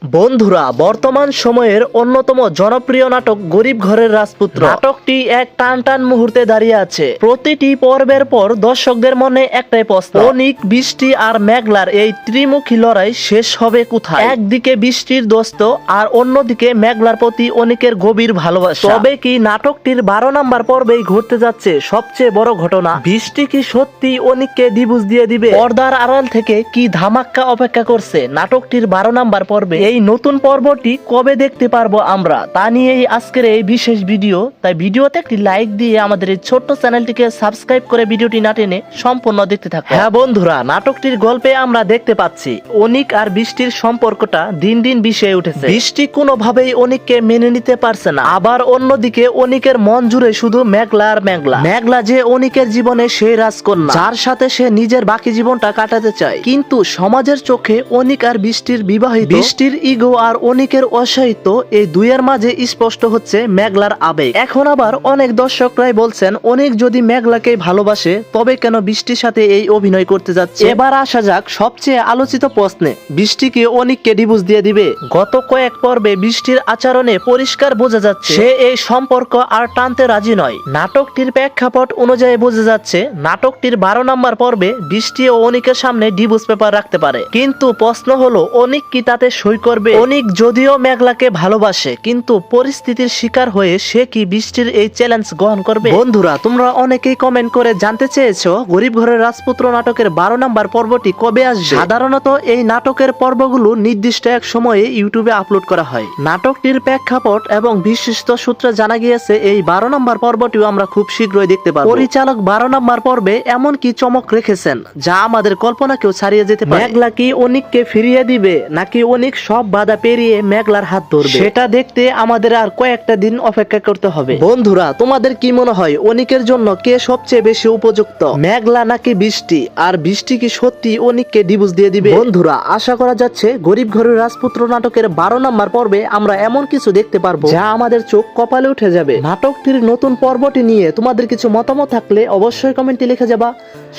বন্ধুরা, বর্তমান সময়ের অন্যতম জনপ্রিয় নাটক গরিব ঘরের রাজপুত্র নাটকটি এক টান টান মুহূর্তে দাঁড়িয়ে আছে। প্রতিটি পর্বের পর দর্শকদের মনে একটাই প্রশ্ন, অনিক, বৃষ্টি আর মেঘলার এই ত্রিমুখী লড়াই শেষ হবে কোথায়? একদিকে বৃষ্টির দোস্ত আর অন্যদিকে মেঘলার প্রতি অনিকের গভীর ভালোবাসা। তবে কি নাটকটির 12 নম্বর পর্বেই ঘটতে যাচ্ছে সবচেয়ে বড় ঘটনা? বৃষ্টি কি সত্যি অনিককে ডিভোর্স দিয়ে দিবে? পর্দার আড়াল থেকে কি ধামাক্কা অপেক্ষা করছে নাটকটির 12 নম্বর পর্বে? এই নতুন পর্বটি কবে দেখতে পারবো আমরা, তা নিয়েই আজকের এই বিশেষ ভিডিও। তাই ভিডিওতে একটি লাইক দিয়ে আমাদের এই ছোট্ট চ্যানেলটিকে সাবস্ক্রাইব করে ভিডিওটি না টেনে সম্পূর্ণ দেখতে থাকুন। হ্যাঁ বন্ধুরা, নাটকটির গল্পে আমরা দেখতে পাচ্ছি অনিক আর বৃষ্টির সম্পর্কটা দিন দিন বিষয়ে উঠেছে। বৃষ্টি কোনোভাবেই অনিককে মেনে নিতে পারছে না, আবার অন্যদিকে অনিকের মন জুড়ে শুধু মেঘলা আর মেঘলা। মেঘলা যে অনিকের জীবনে সেই রাজকন্যা, যার সাথে সে নিজের বাকি জীবনটা কাটাতে চায়। কিন্তু সমাজের চোখে অনিক আর বৃষ্টির বিবাহিত, বৃষ্টির ইগো আর অনিকের অসহায়িত্ব, এই দুইয়ের মাঝে স্পষ্ট হচ্ছে মেঘলার আবেগ। এখন আবার অনেক দর্শকরাই বলছেন, অনিক যদি মেঘলাকে ভালোবাসে তবে কেন বৃষ্টির সাথে এই অভিনয় করতে যাচ্ছে? এবার আসা যাক সবচেয়ে আলোচিত প্রশ্নে, বৃষ্টি কি অনিককে ডিভোর্স দিয়ে দিবে? গত কয়েক পর্বে বৃষ্টির আচরণে পরিষ্কার বোঝা যাচ্ছে সে এই সম্পর্ক আর টানতে রাজি নয়। নাটকটির প্রেক্ষাপট অনুযায়ী বোঝা যাচ্ছে নাটকটির 12 নম্বর পর্বে বৃষ্টি ও অনিকের সামনে ডিভোর্স পেপার রাখতে পারে। কিন্তু প্রশ্ন হলো, অনিক কি তাতে সই করবে? অনিক যদিও মেঘলাকে ভালোবাসে, কিন্তু পরিস্থিতির শিকার হয়ে সে কি বৃষ্টির এই চ্যালেঞ্জ গ্রহণ করবে? বন্ধুরা, তোমরা অনেকেই কমেন্ট করে জানতে চেয়েছো গরিব ঘরের রাজপুত্র নাটকের 12 নম্বর পর্বটি কবে আসবে। সাধারণত এই নাটকের পর্বগুলো নির্দিষ্ট এক সময়ে ইউটিউবে আপলোড করা হয়। নাটকটির প্রেক্ষাপট এবং বিশিষ্ট সূত্রে জানা গিয়েছে এই 12 নম্বর পর্বটিও আমরা খুব শীঘ্রই দেখতে পাবো। পরিচালক 12 নম্বর পর্বে এমন কি চমক রেখেছেন যা আমাদের কল্পনাকেও ছাড়িয়ে যেতে পারে। মেঘলা কি অনিককে ফিরিয়ে দিবে, নাকি অনিক সব বাধা পেরিয়ে মেঘলার হাত ধরবে? সেটা দেখতে আমাদের আর কয়েকটা দিন অপেক্ষা করতে হবে। বন্ধুরা, তোমাদের কি মনে হয় অনিকের জন্য কে সবচেয়ে বেশি উপযুক্ত, মেঘলা নাকি বৃষ্টি? আর বৃষ্টি কি সত্যি অনিককে ডিভোর্স দিয়ে দিবে? বন্ধুরা, আশা করা যাচ্ছে গরিব ঘরের রাজপুত্র নাটকের 12 নম্বর পর্বে আমরা এমন কিছু দেখতে পারবো যা আমাদের চোখ কপালে উঠে যাবে। নাটকটির নতুন পর্বটি নিয়ে তোমাদের কিছু মতামত থাকলে অবশ্যই কমেন্টে লিখে যাবা।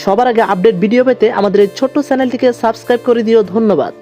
সবার আগে আপডেট ভিডিও পেতে আমাদের এই ছোট্ট চ্যানেলটিকে সাবস্ক্রাইব করে দিও। ধন্যবাদ।